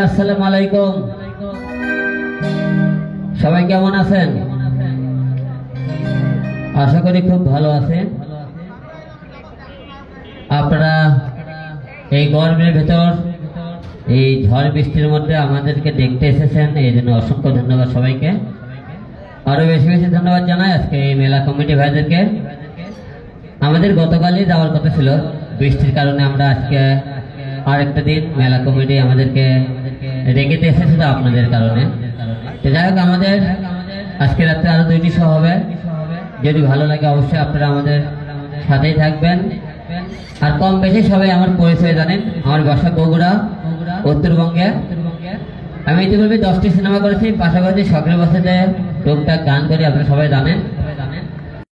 আসসালামু আলাইকুম। সবাই কেমন আছেন? আশা করি খুব ভালো আছেন। আপনারা এই গরমের ভেতর এই ঝড় বৃষ্টির মধ্যে আমাদেরকে দেখতে এসেছেন, এই জন্য অসংখ্য ধন্যবাদ সবাইকে। আরো বেশি বেশি ধন্যবাদ জানাই আজকে এই মেলা কমিটি ভাইদেরকে। আমাদের গতকালই যাওয়ার কথা ছিল, বৃষ্টির কারণে আমরা আজকে আরেকটা দিন মেলা কমিটি আমাদেরকে রেখেতে এসেছিল আপনাদের কারণে। তো যাই হোক, আমাদের আজকে রাত্রে আরো 2টি শো হবে। যদি ভালো লাগে অবশ্যই আপনারা আমাদের সাথেই থাকবেন। আর কম বেশি সবাই আমার পরিচয় জানেন, আমার বাসা বগুড়া, উত্তরবঙ্গে। আমি ইতিপূর্বে 10টি সিনেমা করেছি, পাশাপাশি শখের বসেতে টুকটাক গান করি, আপনারা সবাই জানেন।